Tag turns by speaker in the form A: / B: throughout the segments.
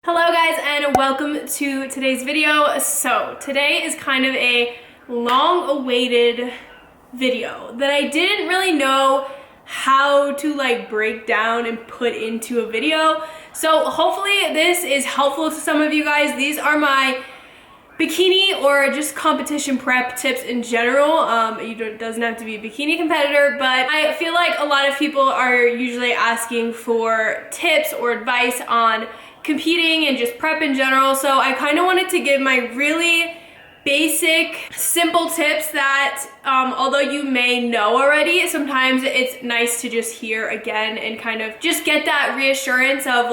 A: Hello guys and welcome to today's video. So today is kind of a long-awaited video that I didn't really know how to break down and put into a video. So hopefully this is helpful to some of you guys. These are my bikini or just competition prep tips in general. It doesn't have to be a bikini competitor, but I feel like a lot of people are usually asking for tips or advice on competing and just prep in general. So I kind of wanted to give my really basic, simple tips that although you may know already, sometimes it's nice to just hear again and kind of just get that reassurance of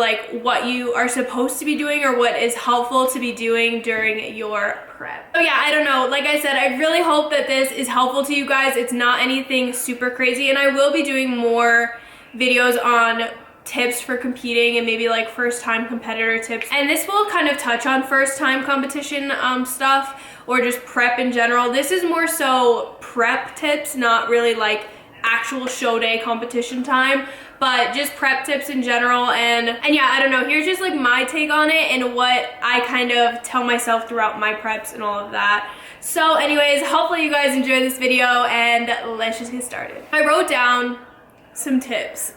A: what you are supposed to be doing or what is helpful to be doing during your prep. So yeah, I don't know. Like I said, I really hope that this is helpful to you guys. It's not anything super crazy, and I will be doing more videos on tips for competing and maybe first time competitor tips, and this will kind of touch on first time competition stuff or just prep in general. This is more so prep tips, not really actual show day competition time, but just prep tips in general. And yeah, I don't know, here's just my take on it and what I kind of tell myself throughout my preps and all of that. So anyways, hopefully you guys enjoy this video and let's just get started. I wrote down some tips.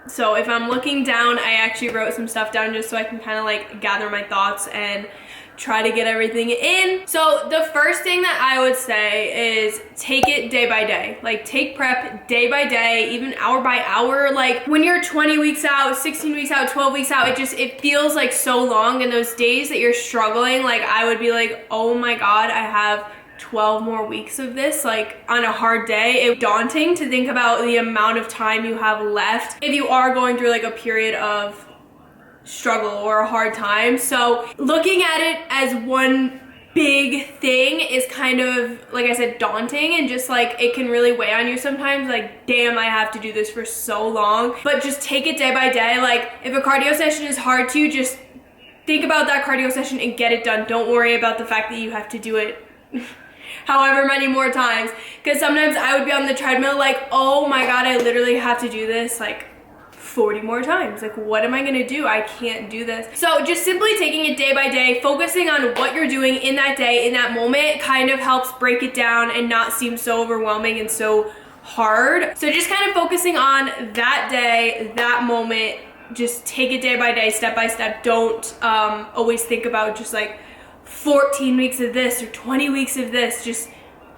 A: So if I'm looking down, I actually wrote some stuff down just so I can kind of gather my thoughts and try to get everything in. So the first thing that I would say is take it day by day. Take prep day by day, even hour by hour. When you're 20 weeks out, 16 weeks out, 12 weeks out, it feels so long. And those days that you're struggling, I would be oh my God, I have 12 more weeks of this on a hard day. It's daunting to think about the amount of time you have left if you are going through a period of struggle or a hard time. So looking at it as one big thing is kind of, like I said, daunting, and just it can really weigh on you sometimes. Damn, I have to do this for so long. But just take it day by day. If a cardio session is hard to you, just think about that cardio session and get it done. Don't worry about the fact that you have to do it however many more times, because sometimes I would be on the treadmill oh my God, I literally have to do this 40 more times. What am I gonna do? I can't do this. So just simply taking it day by day, focusing on what you're doing in that day, in that moment, kind of helps break it down and not seem so overwhelming and so hard. So just kind of focusing on that day, that moment, just take it day by day, step by step. Don't always think about just 14 weeks of this or 20 weeks of this. Just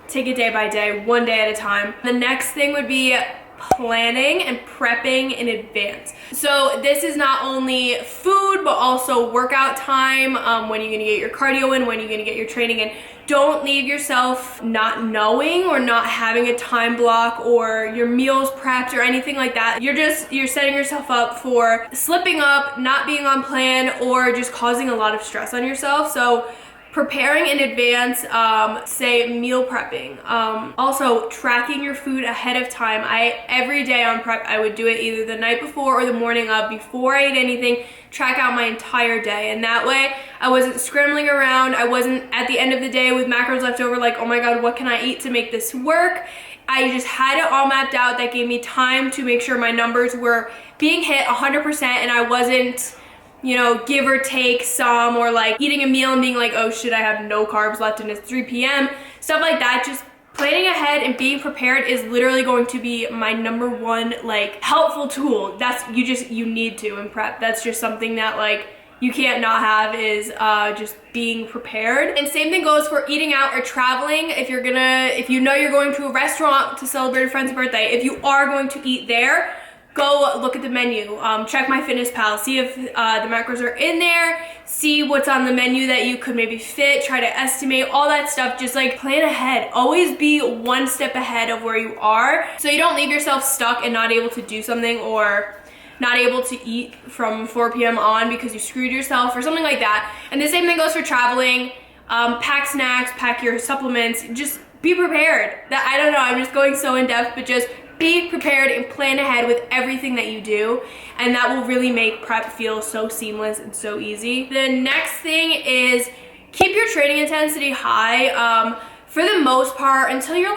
A: take it day by day, one day at a time. The next thing would be planning and prepping in advance. So this is not only food, but also workout time. When you're gonna get your cardio in, when you're gonna get your training in. Don't leave yourself not knowing or not having a time block or your meals prepped or anything like that. You're setting yourself up for slipping up, not being on plan, or just causing a lot of stress on yourself. So preparing in advance, say meal prepping. Also tracking your food ahead of time. Every day on prep, I would do it either the night before or the morning of, before I ate anything, track out my entire day. And that way I wasn't scrambling around. I wasn't at the end of the day with macros left over oh my God, what can I eat to make this work? I just had it all mapped out. That gave me time to make sure my numbers were being hit 100% and I wasn't, give or take some, or eating a meal and being oh shit, I have no carbs left and it's 3 p.m. Stuff like that. Just planning ahead and being prepared is literally going to be my number one helpful tool. You need to in prep. That's just something that you can't not have, is just being prepared. And same thing goes for eating out or traveling. If you know you're going to a restaurant to celebrate a friend's birthday, if you are going to eat there, go look at the menu, check MyFitnessPal, see if the macros are in there, see what's on the menu that you could maybe fit, try to estimate, all that stuff. Just plan ahead. Always be one step ahead of where you are, so you don't leave yourself stuck and not able to do something, or not able to eat from 4 p.m. on because you screwed yourself or something like that. And the same thing goes for traveling. Pack snacks, pack your supplements, just be prepared. I don't know, I'm just going so in depth, but just be prepared and plan ahead with everything that you do, and that will really make prep feel so seamless and so easy. The next thing is keep your training intensity high. For the most part, until you're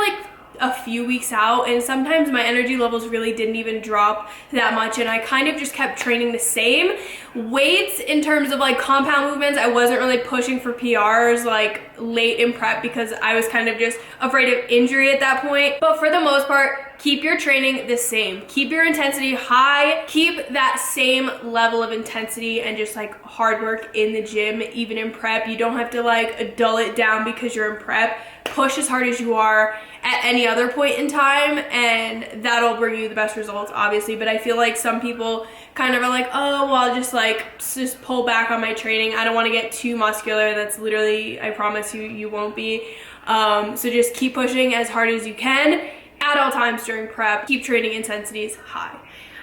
A: a few weeks out, and sometimes my energy levels really didn't even drop that much, and I kind of just kept training the same. Weights in terms of like compound movements, I wasn't really pushing for PRs like late in prep because I was kind of just afraid of injury at that point. But for the most part, keep your training the same. Keep your intensity high. Keep that same level of intensity and just like hard work in the gym, even in prep. You don't have to like dull it down because you're in prep. Push as hard as you are at any other point in time, and that'll bring you the best results, obviously. But I feel like some people kind of are like, oh, well, I'll just pull back on my training. I don't want to get too muscular. That's literally, I promise you, you won't be. So just keep pushing as hard as you can at all times during prep. Keep training intensities high.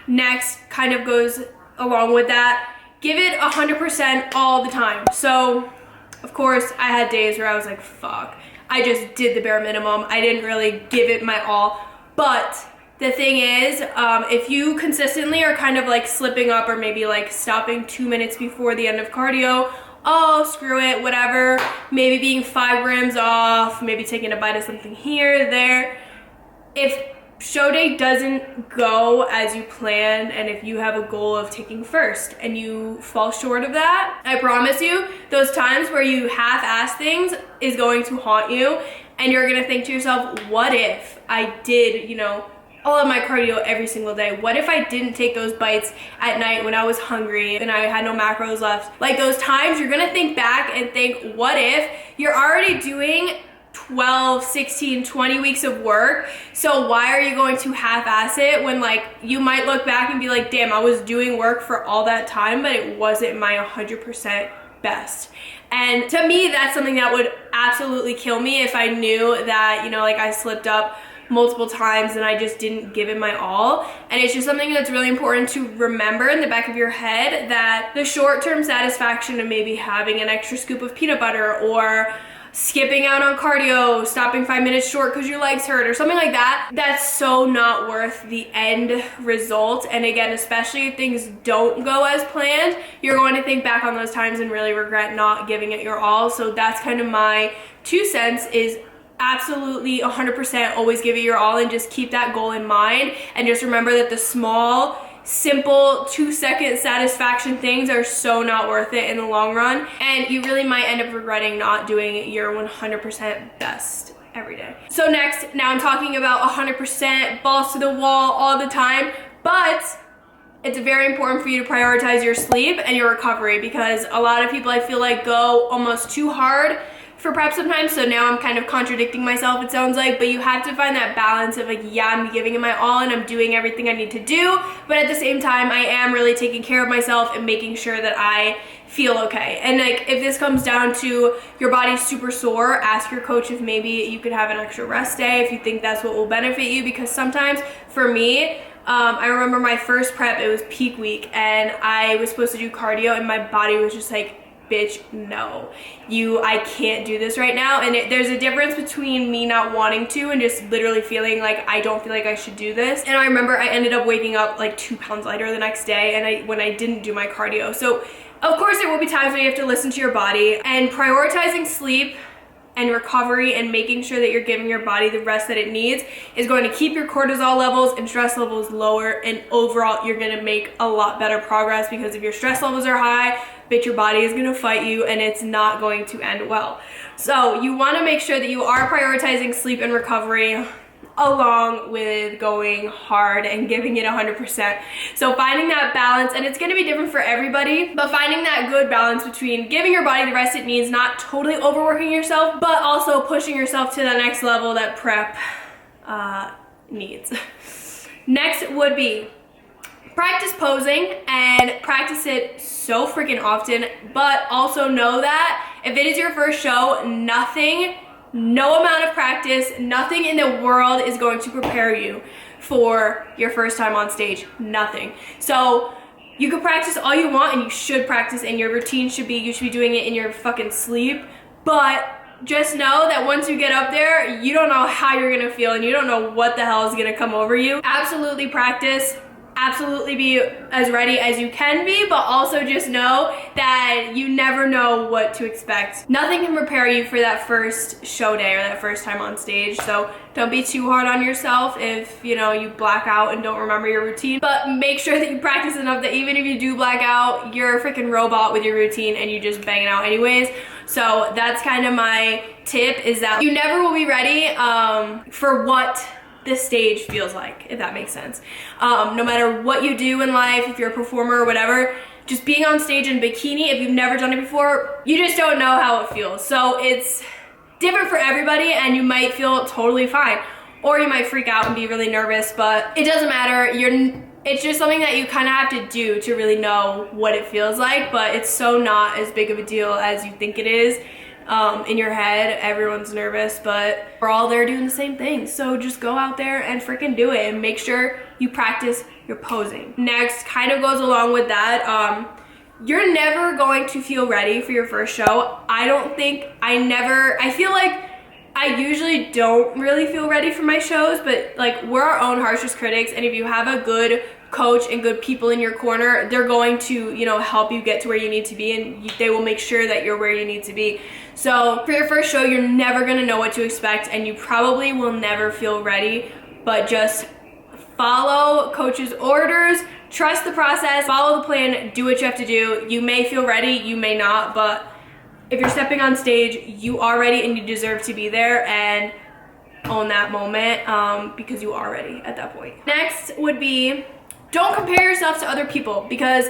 A: Next kind of goes along with that. Give it 100% all the time. So, of course, I had days where I was like, fuck, I just did the bare minimum. I didn't really give it my all. But the thing is, if you consistently are kind of like slipping up or maybe like stopping 2 minutes before the end of cardio, oh, screw it, whatever, maybe being 5 grams off, maybe taking a bite of something here, there. If show day doesn't go as you planned, and if you have a goal of taking first and you fall short of that, I promise you, those times where you half-ass things is going to haunt you, and you're gonna think to yourself, what if I did, you know, all of my cardio every single day? What if I didn't take those bites at night when I was hungry and I had no macros left? Like those times, you're gonna think back and think, what if you're already doing 12, 16, 20 weeks of work, so why are you going to half-ass it when like you might look back and be like, damn, I was doing work for all that time, but it wasn't my 100% best. And to me, that's something that would absolutely kill me if I knew that, you know, like I slipped up multiple times and I just didn't give it my all. And it's just something that's really important to remember in the back of your head, that the short-term satisfaction of maybe having an extra scoop of peanut butter or skipping out on cardio, stopping 5 minutes short because your legs hurt or something like that, that's so not worth the end result. And again, especially if things don't go as planned, you're going to think back on those times and really regret not giving it your all. So that's kind of my 2 cents, is absolutely 100% always give it your all, and just keep that goal in mind, and just remember that the small, simple 2-second satisfaction things are so not worth it in the long run, and you really might end up regretting not doing your 100% best every day. So next, now I'm talking about 100% balls to the wall all the time, but it's very important for you to prioritize your sleep and your recovery, because a lot of people, I feel like, go almost too hard for prep sometimes. So now I'm kind of contradicting myself, it sounds like, but you have to find that balance of like, yeah, I'm giving it my all and I'm doing everything I need to do, but at the same time, I am really taking care of myself and making sure that I feel okay. And like, if this comes down to your body's super sore, ask your coach if maybe you could have an extra rest day if you think that's what will benefit you, because sometimes for me, I remember my first prep, it was peak week, and I was supposed to do cardio and my body was just like, bitch, no, I can't do this right now. And there's a difference between me not wanting to and just literally feeling like I don't feel like I should do this. And I remember I ended up waking up like 2 pounds lighter the next day, and when I didn't do my cardio. So of course there will be times when you have to listen to your body, and prioritizing sleep and recovery and making sure that you're giving your body the rest that it needs is going to keep your cortisol levels and stress levels lower, and overall you're going to make a lot better progress, because if your stress levels are high, bitch, your body is going to fight you and it's not going to end well. So you want to make sure that you are prioritizing sleep and recovery along with going hard and giving it 100%. So finding that balance, and it's going to be different for everybody, but finding that good balance between giving your body the rest it needs, not totally overworking yourself, but also pushing yourself to the next level that prep needs. Next would be practice posing, and practice it so freaking often, but also know that if it is your first show, no amount of practice, nothing in the world is going to prepare you for your first time on stage. Nothing. So you can practice all you want, and you should practice, and your routine should be, you should be doing it in your fucking sleep, but just know that once you get up there, you don't know how you're gonna feel, and you don't know what the hell is gonna come over you. Absolutely practice absolutely be as ready as you can be, but also just know that you never know what to expect. Nothing can prepare you for that first show day or that first time on stage, so don't be too hard on yourself if, you know, you black out and don't remember your routine, but make sure that you practice enough that even if you do black out, you're a freaking robot with your routine and you just bang it out anyways. So that's kind of my tip, is that you never will be ready for what this stage feels like, if that makes sense. No matter what you do in life, if you're a performer or whatever, just being on stage in bikini, if you've never done it before, you just don't know how it feels. So it's different for everybody, and you might feel totally fine, or you might freak out and be really nervous, but it doesn't matter. It's just something that you kind of have to do to really know what it feels like, but it's so not as big of a deal as you think it is. In your head, everyone's nervous, but we're all there doing the same thing. So just go out there and freaking do it, and make sure you practice your posing. Next, kind of goes along with that, you're never going to feel ready for your first show. I feel like I usually don't really feel ready for my shows, but like, we're our own harshest critics, and if you have a good coach and good people in your corner, they're going to, you know, help you get to where you need to be, and they will make sure that you're where you need to be. So for your first show, you're never gonna know what to expect, and you probably will never feel ready, but just follow coach's orders, trust the process, follow the plan, do what you have to do. You may feel ready, you may not, but if you're stepping on stage, you are ready and you deserve to be there, and own that moment, because you are ready at that point. Next would be, don't compare yourself to other people, because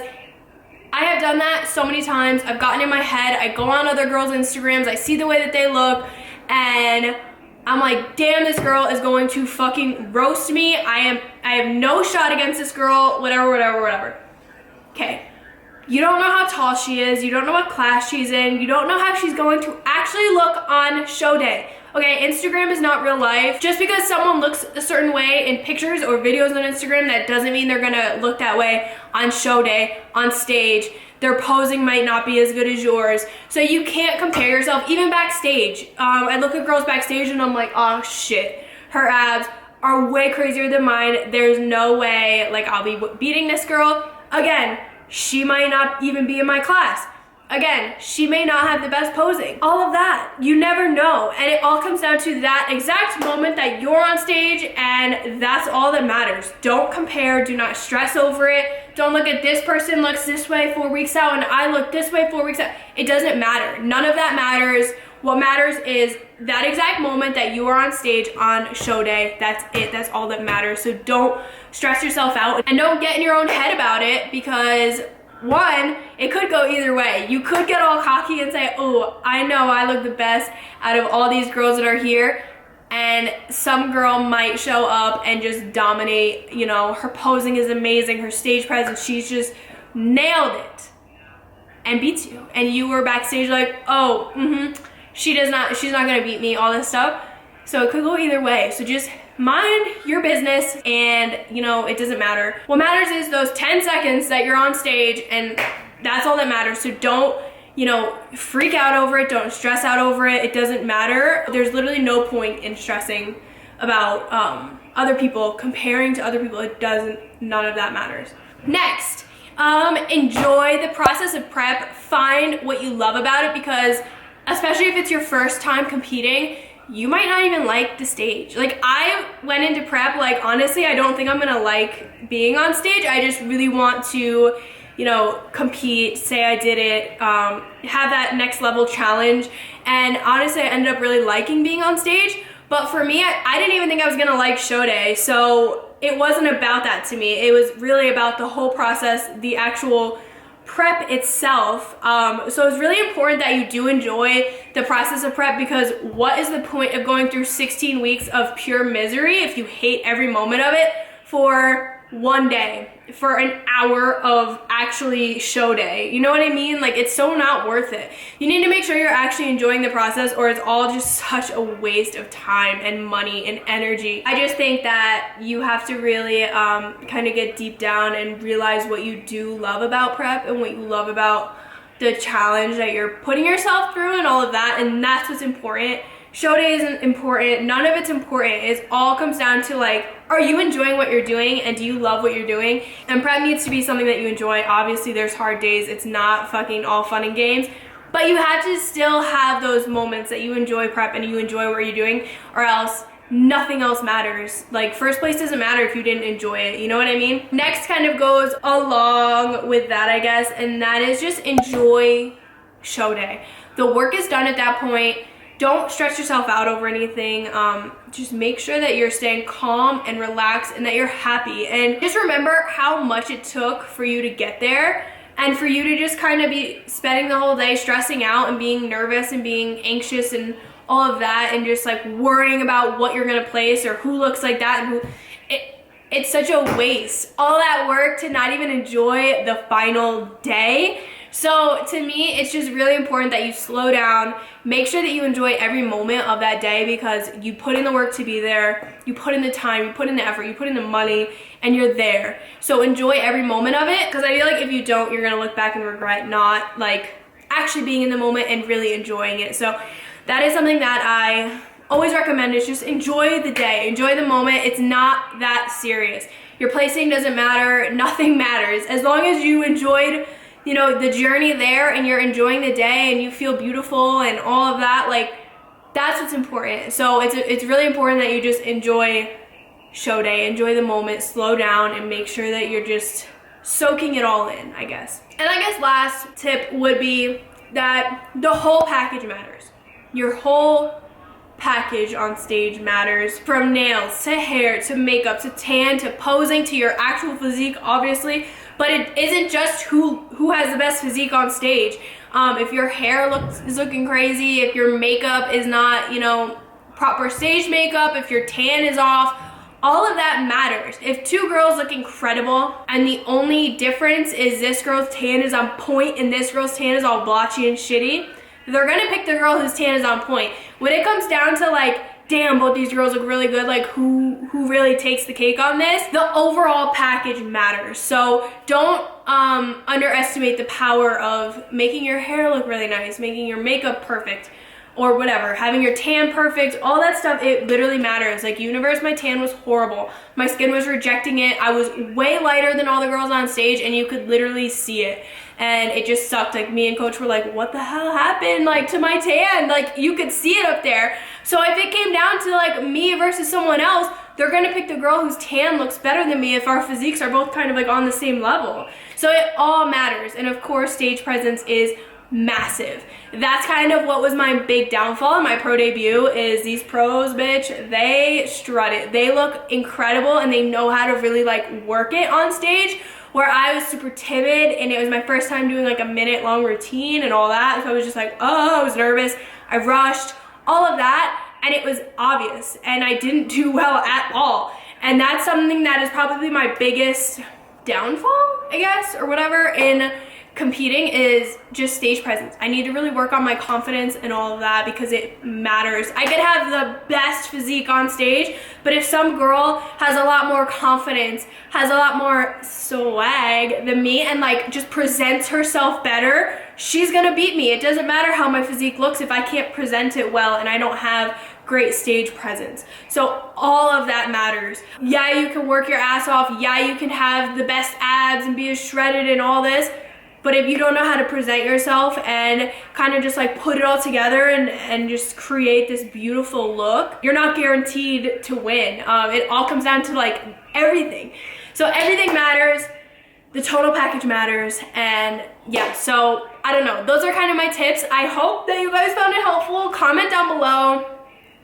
A: I have done that so many times. I've gotten in my head, I go on other girls' Instagrams, I see the way that they look, and I'm like, damn, this girl is going to fucking roast me. I have no shot against this girl, whatever. Okay, you don't know how tall she is, you don't know what class she's in, you don't know how she's going to actually look on show day. Okay, Instagram is not real life. Just because someone looks a certain way in pictures or videos on Instagram, that doesn't mean they're gonna look that way on show day, on stage. Their posing might not be as good as yours. So you can't compare yourself, even backstage. I look at girls backstage and I'm like, oh shit, her abs are way crazier than mine. There's no way, like, I'll be beating this girl. Again, she might not even be in my class. Again, she may not have the best posing. All of that, you never know. And it all comes down to that exact moment that you're on stage, and that's all that matters. Don't compare, do not stress over it. Don't look at this person looks this way 4 weeks out and I look this way 4 weeks out. It doesn't matter. None of that matters. What matters is that exact moment that you are on stage on show day. That's it, that's all that matters. So don't stress yourself out, and don't get in your own head about it, because one, it could go either way. You could get all cocky and say, oh, I know I look the best out of all these girls that are here, and some girl might show up and just dominate. You know, her posing is amazing, her stage presence, she's just nailed it, and beats you. And you were backstage like, oh, she's not gonna beat me, all this stuff. So it could go either way. So just mind your business, and you know, it doesn't matter. What matters is those 10 seconds that you're on stage, and that's all that matters. So don't, you know, freak out over it, don't stress out over it. It doesn't matter. There's literally no point in stressing about other people, comparing to other people. None of that matters. Next, enjoy the process of prep. Find what you love about it, because especially if it's your first time competing, you might not even like the stage. Like, I went into prep like, honestly, I don't think I'm gonna like being on stage. I just really want to, you know, compete, say I did it, have that next level challenge. And honestly, I ended up really liking being on stage. But for me, I didn't even think I was gonna like show day. So it wasn't about that to me. It was really about the whole process, the actual prep itself. So it's really important that you do enjoy the process of prep, because what is the point of going through 16 weeks of pure misery if you hate every moment of it for one day, for an hour of actually show day? You know what I mean? Like, it's so not worth it. You need to make sure you're actually enjoying the process, or it's all just such a waste of time and money and energy. I just think that you have to really kind of get deep down and realize what you do love about prep and what you love about the challenge that you're putting yourself through and all of that. And that's what's important. show day isn't important. None of it's important. It all comes down to like, are you enjoying what you're doing and do you love what you're doing? And prep needs to be something that you enjoy. Obviously there's hard days. It's not fucking all fun and games, but you have to still have those moments that you enjoy prep and you enjoy what you're doing, or else nothing else matters. Like, first place doesn't matter if you didn't enjoy it, you know what I mean? Next kind of goes along with that, I guess, and that is just enjoy show day. The work is done at that point. Don't stress yourself out over anything. Just make sure that you're staying calm and relaxed and that you're happy. And just remember how much it took for you to get there, and for you to just kind of be spending the whole day stressing out and being nervous and being anxious and all of that, and just like worrying about what you're gonna place or who looks like that and who. It's such a waste. All that work to not even enjoy the final day. So to me, it's just really important that you slow down, make sure that you enjoy every moment of that day, because you put in the work to be there, you put in the time, you put in the effort, you put in the money, and you're there. So enjoy every moment of it, because I feel like if you don't, you're gonna look back and regret not like actually being in the moment and really enjoying it. So that is something that I always recommend, is just enjoy the day, enjoy the moment. It's not that serious. Your placing doesn't matter, nothing matters. As long as you enjoyed, you know, the journey there and you're enjoying the day and you feel beautiful and all of that, like, that's what's important. So it's really important that you just enjoy show day, enjoy the moment, slow down, and make sure that you're just soaking it all in, I guess. And I guess last tip would be that the whole package matters. Your whole package on stage matters, from nails to hair to makeup to tan to posing to your actual physique, obviously. But it isn't just who has the best physique on stage. If your hair is looking crazy, if your makeup is not, you know, proper stage makeup, if your tan is off, all of that matters. If two girls look incredible and the only difference is this girl's tan is on point and this girl's tan is all blotchy and shitty, they're gonna pick the girl whose tan is on point. When it comes down to like, damn, both these girls look really good, like who really takes the cake on this, the overall package matters. So don't underestimate the power of making your hair look really nice, making your makeup perfect, or whatever, having your tan perfect, all that stuff. It literally matters. Like, universe, my tan was horrible. My skin was rejecting it. I was way lighter than all the girls on stage, and you could literally see it. And it just sucked. Like, me and coach were like, what the hell happened, like, to my tan? Like, you could see it up there. So if it came down to like me versus someone else, they're gonna pick the girl whose tan looks better than me if our physiques are both kind of like on the same level. So it all matters. And of course, stage presence is massive. That's kind of what was my big downfall in my pro debut, is these pros, bitch, they strut it. They look incredible and they know how to really like work it on stage, where I was super timid and it was my first time doing like a minute-long routine and all that. So I was just like, oh, I was nervous, I rushed, all of that, and it was obvious, and I didn't do well at all. And that's something that is probably my biggest downfall, I guess, or whatever, in competing, is just stage presence. I need to really work on my confidence and all of that, because it matters. I could have the best physique on stage, but if some girl has a lot more confidence, has a lot more swag than me, and like just presents herself better, she's gonna beat me. It doesn't matter how my physique looks if I can't present it well and I don't have great stage presence. So all of that matters. Yeah, you can work your ass off. Yeah, you can have the best abs and be as shredded and all this, but if you don't know how to present yourself and kind of just like put it all together and just create this beautiful look, you're not guaranteed to win. It all comes down to like everything. So everything matters, the total package matters, and yeah, so I don't know. Those are kind of my tips. I hope that you guys found it helpful. Comment down below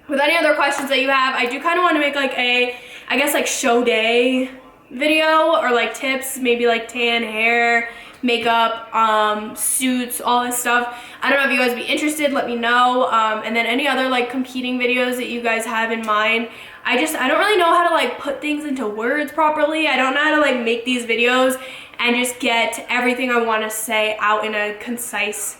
A: with any other questions that you have. I do kind of want to make like a, I guess like show day video, or like tips, maybe like tan, hair, makeup, suits, all this stuff. I don't know if you guys would be interested, let me know. And then any other like competing videos that you guys have in mind. I don't really know how to like put things into words properly. I don't know how to like make these videos and just get everything I want to say out in a concise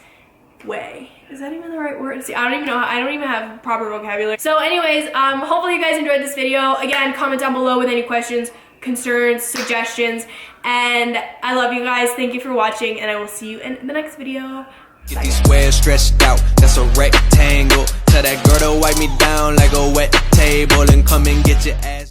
A: way. Is that even the right word? See, I don't even know. I don't even have proper vocabulary. So anyways, hopefully you guys enjoyed this video. Again, comment down below with any questions, concerns, suggestions, and I love you guys. Thank you for watching, and I will see you in the next video.
B: Get these squares stretched out, that's a rectangle. Tell that girl to wipe me down like a wet table and come and get your ass.